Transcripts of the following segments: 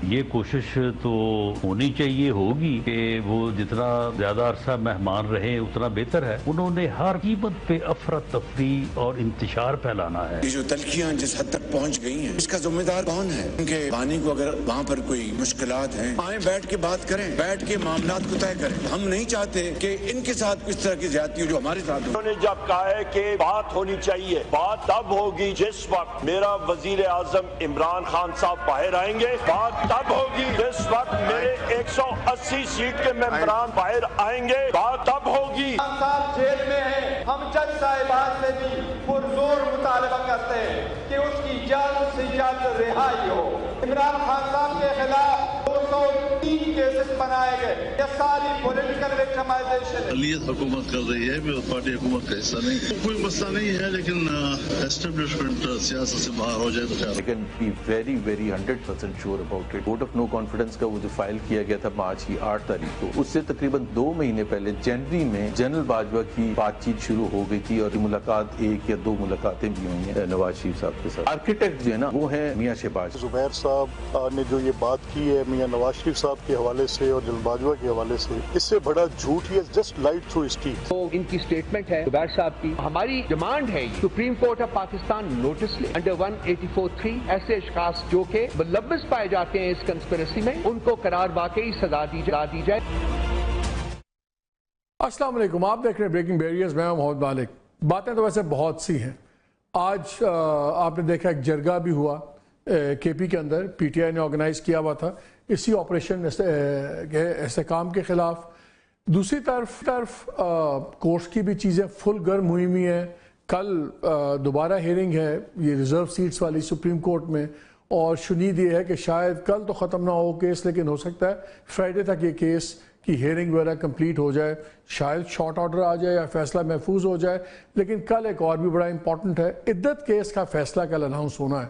یہ کوشش تو ہونی چاہیے ہوگی کہ وہ جتنا زیادہ عرصہ مہمان رہے اتنا بہتر ہے. انہوں نے ہر قیمت پہ افراتفری اور انتشار پھیلانا ہے. یہ جو تلخیاں جس حد تک پہنچ گئی ہیں اس کا ذمہ دار کون ہے؟ ان کے بانی کو اگر وہاں پر کوئی مشکلات ہیں آئیں بیٹھ کے بات کریں, بیٹھ کے معاملات کو طے کریں. ہم نہیں چاہتے کہ ان کے ساتھ کس طرح کی زیادتی ہو جو ہمارے ساتھ ہو. انہوں نے جب کہا ہے کہ بات ہونی چاہیے, بات تب ہوگی جس وقت میرا وزیر اعظم عمران خان صاحب باہر آئیں گے. بات تب ہوگی جس وقت میرے 180 سیٹ کے ممبران باہر آئیں گے. بات تب ہوگی. صاحب جیل میں ہیں, ہم جج صاحبان سے بھی پرزور مطالبہ کرتے ہیں کہ اس کی جلد سے جلد رہائی ہو. عمران خان صاحب کے خلاف 203 کیسز بنائے گئے. یہ ساری پولیٹیکل وکٹمائزیشن ہے. اقلیت حکومت کر رہی ہے, پارٹی حکومت کا حصہ نہیں. کوئی مسئلہ نہیں ہے, لیکن اسٹیبلشمنٹ سیاست سے باہر ہو جائے تو خیر. لیکن be very very 100% sure about it. Vote of no confidence کا وہ جو فائل کیا گیا تھا مارچ کی 8 تاریخ کو, اس سے تقریباً 2 مہینے پہلے جنوری میں جنرل باجوہ کی بات چیت شروع ہو گئی تھی, اور ملاقات 1 یا 2 ملاقاتیں بھی ہوئی ہیں نواز شریف صاحب کے ساتھ. آرکیٹیکٹ جو ہے نا وہ ہیں میاں شہباز. زبیر صاحب نے جو یہ بات کی ہے میاں نواز شریف صاحب کے حوالے سے اور جنرل باجوہ کے حوالے سے, اس سے بڑا جھوٹ ہی ہے جسٹ لائٹ تھرو اسٹریٹ. تو ان کی سٹیٹمنٹ ہے زبیر صاحب کی. ہماری ڈیمانڈ ہے Supreme Court of Pakistan notice لے انڈر 184(3) ایسے اشخاص جو کہ ملوث پائے جاتے ہیں اس کنسپریسی میں, ان کو قرار واقعی سزا دی جائے. السلام علیکم, آپ دیکھ رہے ہیں بریکنگ بیریئرز. میں محمد مالک. باتیں تو ویسے بہت سی ہیں. آج آپ نے دیکھا ایک جرگہ بھی ہوا کے پی کے اندر, پی ٹی آئی نے آرگنائز کیا ہوا تھا اسی آپریشن استحکام کے خلاف. دوسری طرف کورٹس کی بھی چیزیں فل گرم ہوئی ہوئی ہیں. کل دوبارہ ہیئرنگ ہے یہ ریزرو سیٹس والی سپریم کورٹ میں, اور شنید یہ ہے کہ شاید کل تو ختم نہ ہو کیس, لیکن ہو سکتا ہے فرائیڈے تک یہ کیس کی ہیئرنگ وغیرہ کمپلیٹ ہو جائے. شاید شارٹ آرڈر آ جائے یا فیصلہ محفوظ ہو جائے. لیکن کل ایک اور بھی بڑا امپورٹنٹ ہے, عدت کیس کا فیصلہ کل اناؤنس ہونا ہے,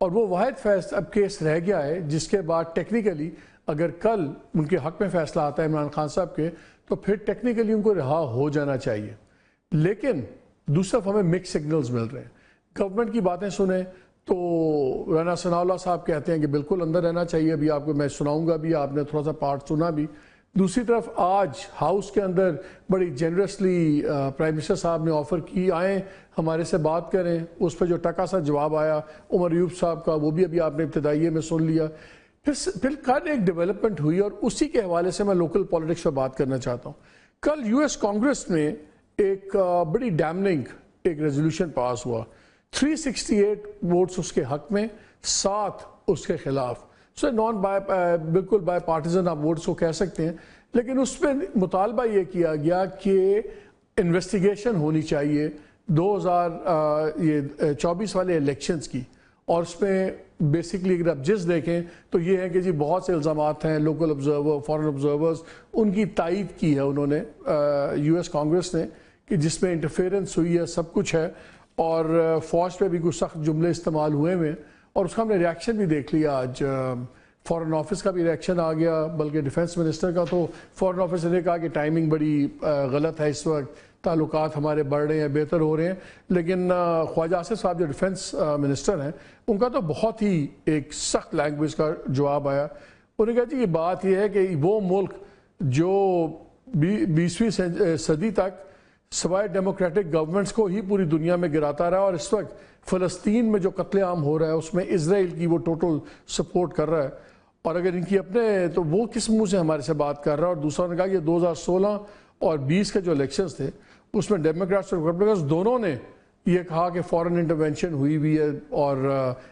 اور وہ واحد اب کیس رہ گیا ہے جس کے بعد ٹیکنیکلی اگر کل ان کے حق میں فیصلہ آتا ہے عمران خان صاحب کے, تو پھر ٹیکنیکلی ان کو رہا ہو جانا چاہیے. لیکن دوسری طرف ہمیں مکس سگنلز مل رہے ہیں. گورنمنٹ کی باتیں سنیں تو رانا ثناء اللہ صاحب کہتے ہیں کہ بالکل اندر رہنا چاہیے. ابھی آپ کو میں سناؤں گا بھی, آپ نے تھوڑا سا پارٹ سنا بھی. دوسری طرف آج ہاؤس کے اندر بڑی جنرسلی پرائم منسٹر صاحب نے آفر کی آئیں ہمارے سے بات کریں. اس پہ جو ٹکا سا جواب آیا عمر ایوب صاحب کا, وہ بھی ابھی آپ نے ابتدائیے میں سن لیا. پھر کل ایک ڈیولپمنٹ ہوئی, اور اسی کے حوالے سے میں لوکل پالیٹکس پہ بات کرنا چاہتا ہوں. کل یو ایس کانگریس میں ایک بڑی ڈیمننگ ایک ریزولوشن پاس ہوا, 368 ووٹس اس کے حق میں, 7 اس کے خلاف. بالکل بائی پارٹیزن آپ ووٹس کو کہہ سکتے ہیں. لیکن اس میں مطالبہ یہ کیا گیا کہ انویسٹیگیشن ہونی چاہیے 2024 والے الیکشنز کی, اور اس میں بیسکلی اگر آپ جس دیکھیں تو یہ ہے کہ جی بہت سے الزامات ہیں. لوکل آبزرور, فارن آبزرورز, ان کی تائید کی ہے انہوں نے یو ایس کانگریس نے کہ جس میں انٹرفیئرنس ہوئی ہے, سب کچھ ہے, اور فوج پہ بھی کچھ سخت جملے استعمال ہوئے ہیں. اور اس کا ہم نے ریاکشن بھی دیکھ لیا. آج فارن آفس کا بھی ریاکشن آ گیا, بلکہ ڈیفنس منسٹر کا. تو فارن آفس نے کہا کہ ٹائمنگ بڑی غلط ہے, اس وقت تعلقات ہمارے بڑھ رہے ہیں, بہتر ہو رہے ہیں. لیکن خواجہ آصف صاحب جو ڈیفنس منسٹر ہیں, ان کا تو بہت ہی ایک سخت لینگویج کا جواب آیا. انہوں نے کہا جی یہ بات یہ ہے کہ وہ ملک جو 20ویں صدی تک سوائے ڈیموکریٹک گورنمنٹس کو ہی پوری دنیا میں گراتا رہا, اور اس وقت فلسطین میں جو قتل عام ہو رہا ہے اس میں اسرائیل کی وہ ٹوٹل سپورٹ کر رہا ہے, اور اگر ان کی اپنے تو وہ کس منہ سے ہمارے سے بات کر رہا ہے. اور دوسرا نے کہا کہ 2016 اور 20 کے جو الیکشنز تھے اس میں ڈیموکریٹس اور ریپبلکنز دونوں نے یہ کہا کہ فورن انٹرونشن ہوئی ہے اور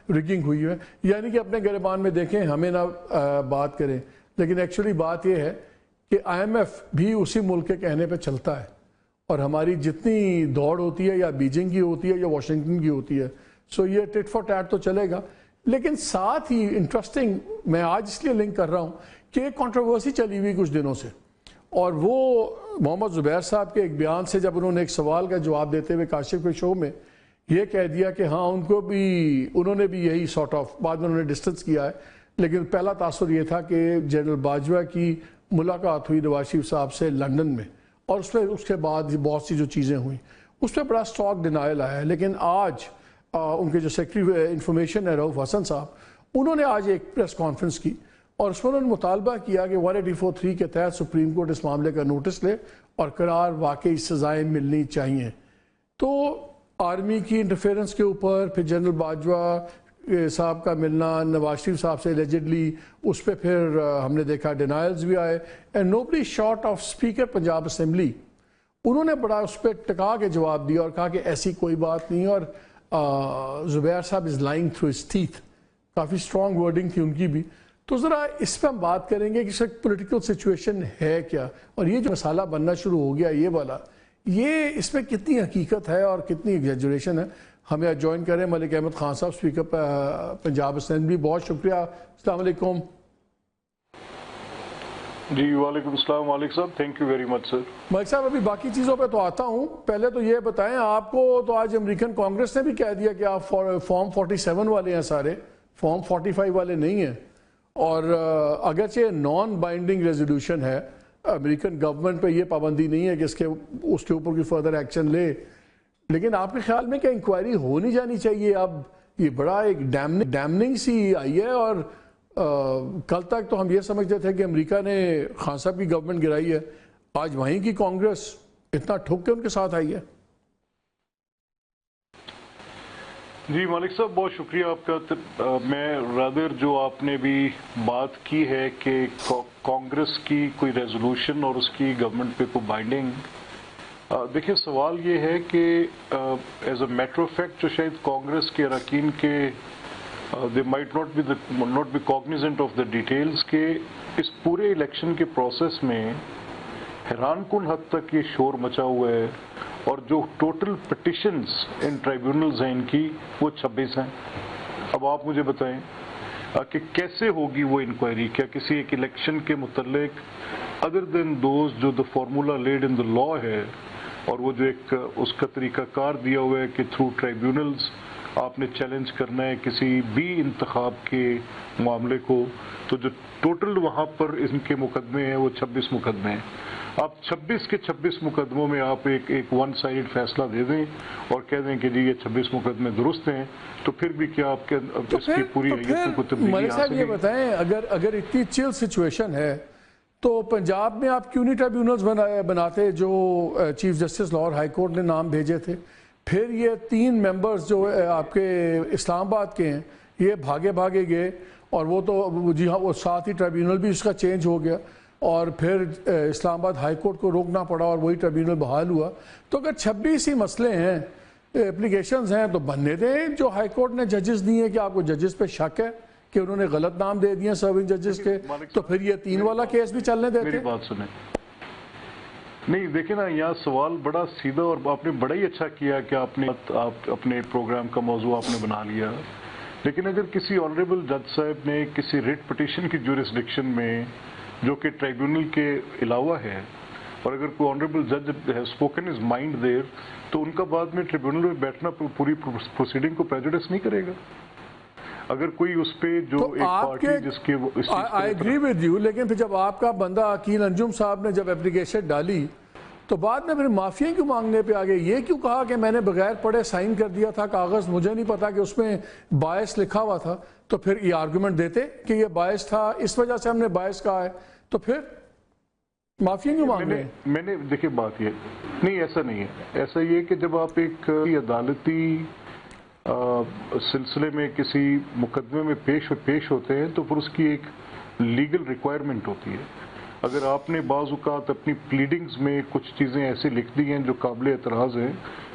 ریگنگ ہوئی ہے. یعنی کہ اپنے گریبان میں دیکھیں, ہمیں نہ بات کریں. لیکن ایکچولی بات یہ ہے کہ IMF بھی اسی ملک کے کہنے پہ چلتا ہے, اور ہماری جتنی دوڑ ہوتی ہے یا بیجنگ کی ہوتی ہے یا واشنگٹن کی ہوتی ہے, سو یہ ٹٹ فار ٹیٹ تو چلے گا. لیکن ساتھ ہی انٹرسٹنگ, میں آج اس لیے لنک کر رہا ہوں کہ ایک کنٹروورسی چلی ہوئی کچھ دنوں سے, اور وہ محمد زبیر صاحب کے ایک بیان سے جب انہوں نے ایک سوال کا جواب دیتے ہوئے کاشف کے شو میں یہ کہہ دیا کہ ہاں انہوں نے بھی یہی سارٹ آف، بعد میں انہوں نے ڈسٹنس کیا ہے، لیکن پہلا تاثر یہ تھا کہ جنرل باجوہ کی ملاقات ہوئی نواز شریف صاحب سے لندن میں، اور اس کے بعد بہت سی جو چیزیں ہوئیں اس پہ بڑا اسٹاک ڈینائل آیا ہے. لیکن آج ان کے جو سیکرٹری انفارمیشن ہے رؤف حسن صاحب، انہوں نے آج ایک پریس کانفرنس کی اور اس میں انہوں نے مطالبہ کیا کہ 184(3) کے تحت سپریم کورٹ اس معاملے کا نوٹس لے اور قرار واقعی سزائیں ملنی چاہیے. تو آرمی کی انٹرفیئرنس کے اوپر پھر جنرل باجوہ صاحب کا ملنا نواز شریف صاحب سے ایلیجڈلی، اس پہ پھر ہم نے دیکھا ڈینائلز بھی آئے. And nobody short of speaker Punjab assembly, انہوں نے بڑا اس پہ ٹکا کے جواب دیا اور کہا کہ ایسی کوئی بات نہیں، اور زبیر صاحب is lying through his teeth, coffee strong wording تھی ان کی بھی. تو ذرا اس پہ ہم بات کریں گے کہ اس وقت پولیٹیکل سچویشن ہے کیا، اور یہ جو مسئلہ بننا شروع ہو گیا یہ والا، یہ اس میں کتنی حقیقت ہے اور کتنی ایگزیجریشن ہے. ہمیں جوائن کریں ملک احمد خان صاحب، اسپیکر پنجاب اسمبلی. بہت شکریہ. السلام علیکم. جی وعلیکم السلام مالک صاحب، تھینک یو ویری مچ سر. ملک صاحب ابھی باقی چیزوں پہ تو آتا ہوں، پہلے تو یہ بتائیں آپ کو تو آج امریکن کانگریس نے بھی کہہ دیا کہ آپ فارم 47 والے ہیں، سارے فارم 45 والے نہیں ہیں، اور اگرچہ نان بائنڈنگ ریزولوشن ہے، امریکن گورنمنٹ پہ یہ پابندی نہیں ہے کہ اس کے اوپر کوئی فردر ایکشن لے، لیکن آپ کے خیال میں کیا انکوائری ہونی جانی چاہیے؟ اب یہ بڑا ایک ڈیمننگ سی آئی ہے، اور کل تک تو ہم یہ سمجھتے تھے کہ امریکہ نے خان صاحب کی گورنمنٹ گرائی ہے، آج وہیں کی کانگریس اتنا ٹھوک کے ان کے ساتھ آئی ہے. جی مالک صاحب بہت شکریہ آپ کا. میں رادر جو آپ نے بھی بات کی ہے کہ کانگریس کی کوئی ریزولوشن اور اس کی گورنمنٹ پہ کوئی بائنڈنگ، دیکھیں سوال یہ ہے کہ as a matter of fact جو شاید کانگریس کے اراکین کے they might not be cognizant of the details کہ اس پورے الیکشن کے پروسیس میں حیران کن حد تک یہ شور مچا ہوا ہے، اور جو ٹوٹل پٹیشنز ان ٹرائیبیونلز ہیں ان کی وہ 26 ہیں. اب آپ مجھے بتائیں کہ کیسے ہوگی وہ انکوائری؟ کیا کسی ایک الیکشن کے متعلق ادر دین دوز جو دا فارمولا لیڈ ان دا لا ہے، اور وہ جو ایک اس کا طریقہ کار دیا ہوا ہے کہ تھرو ٹرائیبیونلز آپ نے چیلنج کرنا ہے کسی بھی انتخاب کے معاملے کو، تو جو ٹوٹل وہاں پر ان کے مقدمے ہیں وہ 26 مقدمے ہیں. آپ 26 کے 26 مقدموں میں آپ ایک ون سائڈ فیصلہ دے دیں اور کہہ دیں کہ جی یہ 26 مقدمے درست ہیں، تو پھر بھی کیا آپ کے اس کی پوری حیثیت کو تبدیلی آ سکے؟ یہ بتائیں اگر اتنی چل سچویشن ہے تو پنجاب میں آپ کیوں نہیں ٹرائیبیونلز بناتے جو chief justice Lahore high court نے نام بھیجے تھے؟ پھر یہ 3 ممبرز جو آپ کے اسلام آباد کے ہیں یہ بھاگے گئے، اور وہ تو جی ہاں وہ ساتھ ہی ٹرائیبیونل بھی اس کا چینج ہو گیا، اور پھر اسلام آباد ہائی کورٹ کو روکنا پڑا اور وہی ٹرائیبیونل بحال ہوا. تو اگر 26 ہی مسئلے ہیں، اپلیکیشنز ہیں، تو بننے دیں. جو ہائی کورٹ نے ججز دیے کہ آپ کو ججز پہ شک ہے کہ انہوں نے غلط نام دے دیے سرونگ ججز کے، تو پھر یہ 3 والا کیس بھی چلنے دیتے. میری بات سنیں، نہیں دیکھیں نا یہاں سوال بڑا سیدھا، اور آپ نے بڑا ہی اچھا کیا کہ آپ اپنے پروگرام کا موضوع آپ نے بنا لیا. لیکن اگر کسی آنریبل جج صاحب نے کسی ریٹ پٹیشن کی جورسڈکشن میں جو کہ ٹرائیبیونل کے علاوہ ہے، اور اگر کوئی آنریبل جج has spoken his mind there, تو ان کا بعد میں ٹریبیونل میں بیٹھنا پوری پروسیڈنگ کو پریجوڈس نہیں کرے گا. اگر کوئی اس پہ جو ایک پارٹی جس کے I agree with you، لیکن پھر جب آپ کا بندہ عقیل انجم صاحب نے جب اپلیکیشن ڈالی تو بعد میں پھر معافی کیوں مانگنے پہ آگے؟ یہ کیوں کہا کہ میں نے بغیر پڑھے سائن کر دیا تھا کاغذ، مجھے نہیں پتا کہ اس میں باعث لکھا ہوا تھا؟ تو پھر یہ آرگومنٹ دیتے کہ یہ باعث تھا، اس وجہ سے ہم نے باعث کہا ہے، تو پھر معافی کیوں مانگ رہے ہیں؟ میں نے دیکھیں بات یہ نہیں، ایسا نہیں ہے. ایسا یہ کہ جب آپ ایک عدالتی سلسلے میں کسی مقدمے میں پیش ہوتے ہیں تو پھر اس کی ایک لیگل ریکوائرمنٹ ہوتی ہے. اگر آپ نے بعض اوقات اپنی پلیڈنگز میں کچھ چیزیں ایسی لکھ دی ہیں جو قابل اعتراض ہیں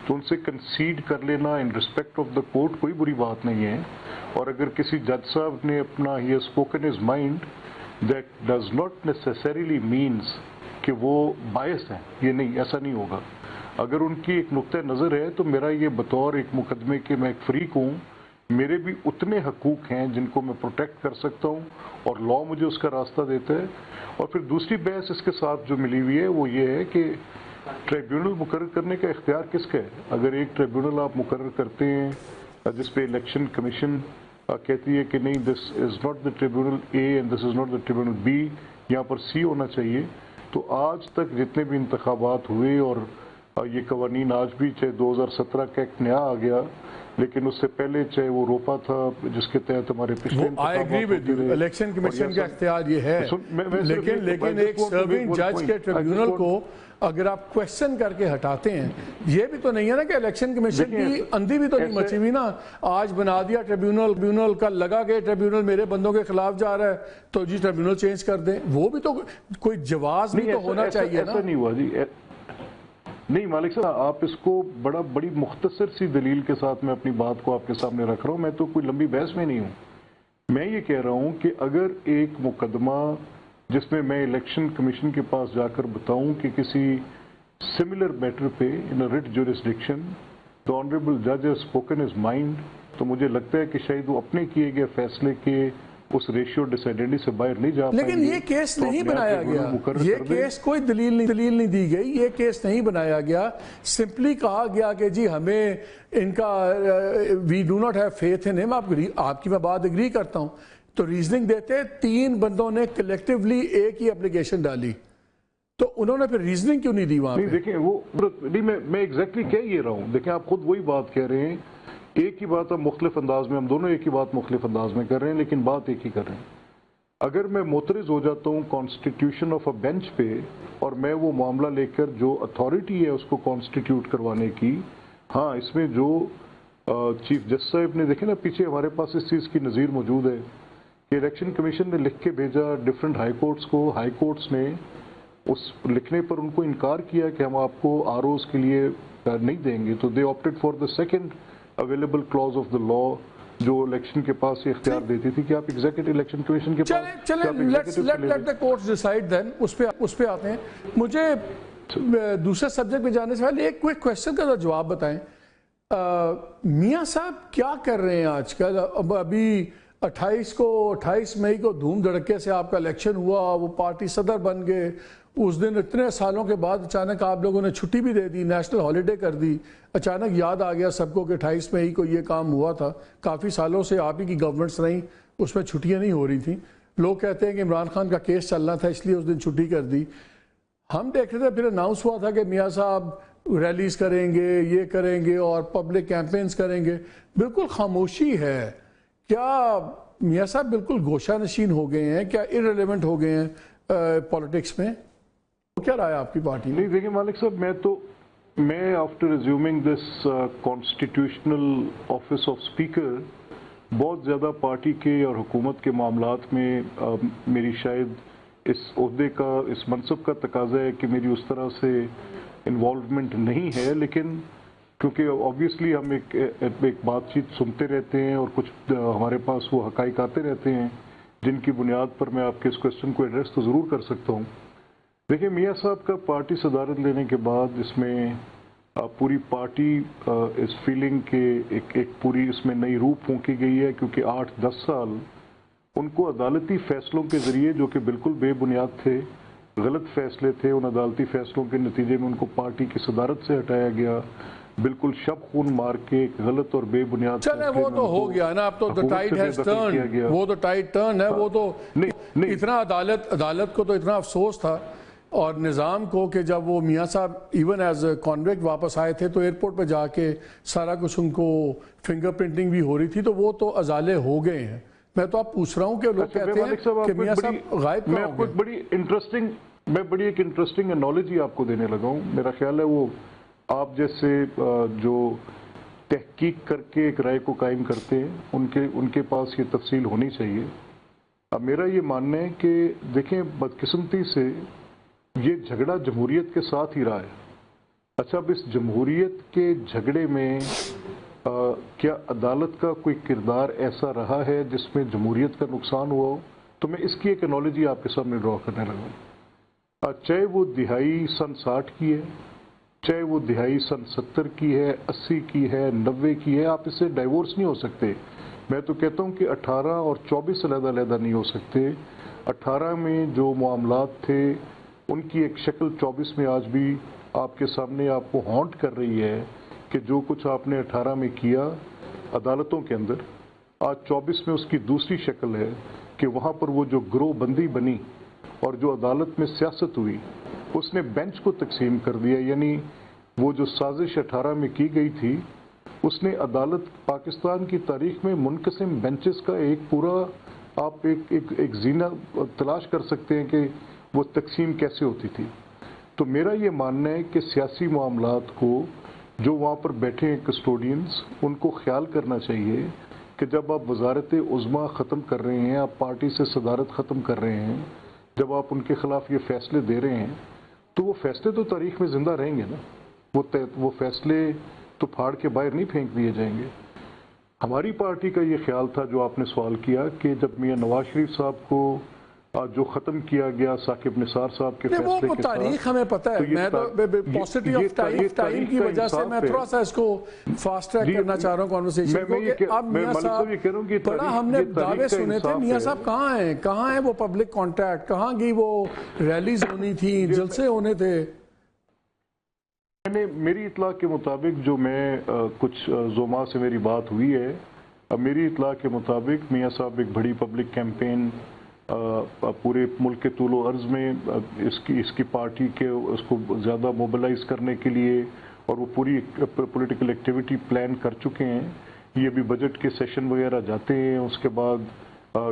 تو ان سے کنسیڈ کر لینا in respect of the court کوئی بری بات نہیں ہے. اور اگر کسی جج صاحب نے اپنا ہی spoken his mind, that does not necessarily means کہ وہ باعث ہیں، یہ نہیں، ایسا نہیں ہوگا. اگر ان کی ایک نقطہ نظر ہے تو میرا یہ بطور ایک مقدمے کے میں ایک فریق ہوں میرے بھی اتنے حقوق ہیں جن کو میں پروٹیکٹ کر سکتا ہوں اور لا مجھے اس کا راستہ دیتا ہے. اور پھر دوسری بحث اس کے ساتھ جو ملی ہوئی ہے وہ یہ ہے کہ ٹریبیونل مقرر کرنے کا اختیار کس کا ہے. اگر ایک ٹریبیونل آپ مقرر کرتے ہیں جس پہ الیکشن کمیشن کہتی ہے کہ نہیں this is not the tribunal A and this is not the tribunal B, یہاں پر سی ہونا چاہیے، تو آج تک جتنے بھی انتخابات ہوئے اور یہ قوانین آج بھی، چاہے 2017 کا ایک نیا آ گیا لیکن اس سے پہلے چاہے وہ روپا تھا جس کے تحت ہمارے پچھلے الیکشن کمیشن کا اختیار یہ ہے، لیکن ایک سرونگ جج کے ٹریبیونل کو اگر آپ کویسچن کر کے ہٹاتے ہیں، یہ بھی تو نہیں ہے نا کہ الیکشن کمیشن کی اندھی بھی تو نہیں مچی ہوئی نا. آج بنا دیا ٹریبیونل کا لگا کہ ٹریبیونل میرے بندوں کے خلاف جا رہا ہے تو جی ٹریبیونل چینج کر دیں. وہ بھی تو کوئی جواز بھی تو ہونا چاہیے نا. ایسا نہیں ہوا جی، نہیں مالک صاحب، آپ اس کو بڑی مختصر سی دلیل کے ساتھ میں اپنی بات کو آپ کے سامنے رکھ رہا ہوں. میں تو کوئی لمبی بحث میں نہیں ہوں. میں یہ کہہ رہا ہوں کہ اگر ایک مقدمہ جس میں میں الیکشن کمیشن کے پاس جا کر بتاؤں کہ کسی سملر میٹر پہ in a writ jurisdiction the honorable judge has spoken his mind، تو مجھے لگتا ہے کہ شاید وہ اپنے کیے گئے فیصلے کے اس ریشیو ڈیسائیڈنٹی سے باہر نہیں جا پائیں گے. لیکن یہ کیس نہیں بنایا گیا، یہ کیس کوئی دلیل نہیں دی گئی، یہ کیس نہیں بنایا گیا. سمپلی کہا گیا کہ جی ہمیں ان کا we do not have faith in them. آپ کی میں بات اگری کرتا ہوں. تو ریزننگ دیتے 3 بندوں نے کلیکٹیولی ایک ہی اپلیکیشن ڈالی، تو انہوں نے پھر ریزننگ کیوں نہیں دی وہاں پہ؟ دیکھیں وہ میں ایگزیکٹلی کہہ یہ رہا ہوں. دیکھیں آپ خود وہی بات کہہ رہے ہیں، ایک ہی بات ہم مختلف انداز میں، ہم دونوں ایک ہی بات مختلف انداز میں کر رہے ہیں لیکن بات ایک ہی کر رہے ہیں. اگر میں معترض ہو جاتا ہوں کانسٹیٹیوشن آف اے بینچ پہ اور میں وہ معاملہ لے کر جو اتھارٹی ہے اس کو کانسٹیٹیوٹ کروانے کی، ہاں اس میں جو چیف جسٹس صاحب نے دیکھیں نا پیچھے ہمارے پاس اس چیز کی نظیر موجود ہے کہ الیکشن کمیشن نے لکھ کے بھیجا ڈفرینٹ ہائی کورٹس کو، ہائی کورٹس نے اس لکھنے پر ان کو انکار کیا کہ ہم آپ کو آر اوز کے لیے نہیں دیں گے. تو they opted for the second available clause of the law جو الیکشن کے پاس یہ اختیار دیتی تھی کہ آپ ایگزیکٹو الیکشن کمیشن کے پاس لیٹ دا کورٹس ڈیسائیڈ دین. اس پہ آتے ہیں. مجھے دوسرے سبجیکٹ پہ جانے سے پہلے ایک کوئی کویسچن کا جواب بتائیں. میاں صاحب کیا کر رہے ہیں آج کل؟ ابھی 28 مئی کو دھوم دھڑکے سے آپ کا الیکشن ہوا، وہ پارٹی صدر بن گئے. اس دن اتنے سالوں کے بعد اچانک آپ لوگوں نے چھٹی بھی دے دی، نیشنل ہالیڈے کر دی. اچانک یاد آ گیا سب کو کہ 28 مئی کو یہ کام ہوا تھا. کافی سالوں سے آپ ہی کی گورنمنٹس رہیں، اس میں چھٹیاں نہیں ہو رہی تھیں. لوگ کہتے ہیں کہ عمران خان کا کیس چلنا تھا اس لیے اس دن چھٹی کر دی. ہم دیکھ رہے تھے پھر اناؤنس ہوا تھا کہ میاں صاحب ریلیز کریں گے، یہ کریں گے اور پبلک کیمپینز کریں گے. بالکل خاموشی ہے. کیا میاں صاحب بالکل گوشہ نشین ہو گئے ہیں؟ کیا ارریلیونٹ ہو گئے ہیں پالیٹکس میں؟ کیا رائے آپ کی پارٹی میں؟ نہیں دیکھیں مالک صاحب، میں after resuming this constitutional office of speaker بہت زیادہ پارٹی کے اور حکومت کے معاملات میں میری شاید اس عہدے کا، اس منصب کا تقاضا ہے کہ میری اس طرح سے انوالومنٹ نہیں ہے. لیکن کیونکہ آبویسلی ہم ایک بات چیت سنتے رہتے ہیں اور کچھ ہمارے پاس وہ حقائق آتے رہتے ہیں جن کی بنیاد پر میں آپ کے اس کویسچن کو ایڈریس تو ضرور کر سکتا ہوں. دیکھیں میاں صاحب کا پارٹی صدارت لینے کے بعد اس میں پوری پارٹی اس فیلنگ کے ایک پوری اس میں نئی روح پھونکی گئی ہے، کیونکہ 8-10 سال ان کو عدالتی فیصلوں کے ذریعے جو کہ بالکل بے بنیاد تھے، غلط فیصلے تھے، ان عدالتی فیصلوں کے نتیجے میں ان کو پارٹی کی صدارت سے ہٹایا گیا. بالکل شب خون مار کے ایک غلط اور بے بنیاد چلے وہ تو ہو گیا نا. اب تو the tide has turned، وہ تو ٹائٹ ٹرن ہے. وہ تو اتنا عدالت کو تو اتنا افسوس تھا اور نظام کو کہ جب وہ میاں صاحب ایون ایز اے کانویکٹ واپس آئے تھے تو ایئرپورٹ پہ جا کے سارا کچھ ان کو فنگر پرنٹنگ بھی ہو رہی تھی، تو وہ تو ازالے ہو گئے ہیں. میں تو آپ پوچھ رہا ہوں کہ لوگ کہتے ہیں کہ میاں صاحب غائب کہاں ہو گئے. میں بڑی ایک انٹرسٹنگ انالوجی آپ کو دینے لگا ہوں. میرا خیال ہے وہ آپ جیسے جو تحقیق کر کے ایک رائے کو قائم کرتے ہیں ان کے پاس یہ تفصیل ہونی چاہیے. اب میرا یہ ماننا ہے کہ دیکھیں بدقسمتی سے یہ جھگڑا جمہوریت کے ساتھ ہی رہا ہے. اچھا اب اس جمہوریت کے جھگڑے میں کیا عدالت کا کوئی کردار ایسا رہا ہے جس میں جمہوریت کا نقصان ہوا ہو؟ تو میں اس کی ایک انالوجی آپ کے سامنے ڈرا کرنے لگا ہوں. چاہے وہ دہائی سن 60 کی ہے چاہے وہ دہائی سن 70 کی ہے، 80 کی ہے، 90 کی ہے، آپ اس سے ڈائیورس نہیں ہو سکتے۔ میں تو کہتا ہوں کہ 18 اور 24 علیحدہ علیحدہ نہیں ہو سکتے۔ 18 میں جو معاملات تھے ان کی ایک شکل 24 میں آج بھی آپ کے سامنے آپ کو ہانٹ کر رہی ہے کہ جو کچھ آپ نے 18 میں کیا عدالتوں کے اندر، آج 24 میں اس کی دوسری شکل ہے کہ وہاں پر وہ جو گروہ بندی بنی اور جو عدالت میں سیاست ہوئی اس نے بینچ کو تقسیم کر دیا، یعنی وہ جو سازش 18 میں کی گئی تھی اس نے عدالت پاکستان کی تاریخ میں منقسم بینچز کا ایک پورا آپ ایک زینہ تلاش کر سکتے ہیں کہ وہ تقسیم کیسے ہوتی تھی۔ تو میرا یہ ماننا ہے کہ سیاسی معاملات کو جو وہاں پر بیٹھے ہیں کسٹوڈینز ان کو خیال کرنا چاہیے کہ جب آپ وزارت عظمیٰ ختم کر رہے ہیں، آپ پارٹی سے صدارت ختم کر رہے ہیں، جب آپ ان کے خلاف یہ فیصلے دے رہے ہیں تو وہ فیصلے تو تاریخ میں زندہ رہیں گے نا، وہ فیصلے تو پھاڑ کے باہر نہیں پھینک دیے جائیں گے۔ ہماری پارٹی کا یہ خیال تھا جو آپ نے سوال کیا کہ جب میاں نواز شریف صاحب کو جو ختم کیا گیا ثاقب نثار صاحب کے فیصلے کے ساتھ، تاریخ ہمیں پتہ ہے، میں تو پوزیٹی آف ٹائم کی وجہ سے میں تھوڑا سا اس کو فاسٹ ٹریک کرنا چاہ رہا ہوں کانورسیشن کو کہ اب میاں صاحب بڑا ہم نے دعوے سنے تھے، میاں صاحب کہاں ہیں وہ پبلک کانٹیکٹ، کہاں گئی وہ ریلیز ہونی تھی، جلسے ہونے تھے؟ میری اطلاع کے مطابق جو میں کچھ زوما سے میری بات ہوئی ہے، میری اطلاع کے مطابق میاں صاحب ایک بڑی پبلک کیمپین پورے ملک کے طول و عرض میں اس کی پارٹی کے اس کو زیادہ موبلائز کرنے کے لیے اور وہ پوری پولیٹیکل ایکٹیویٹی پلان کر چکے ہیں۔ یہ بھی بجٹ کے سیشن وغیرہ جاتے ہیں، اس کے بعد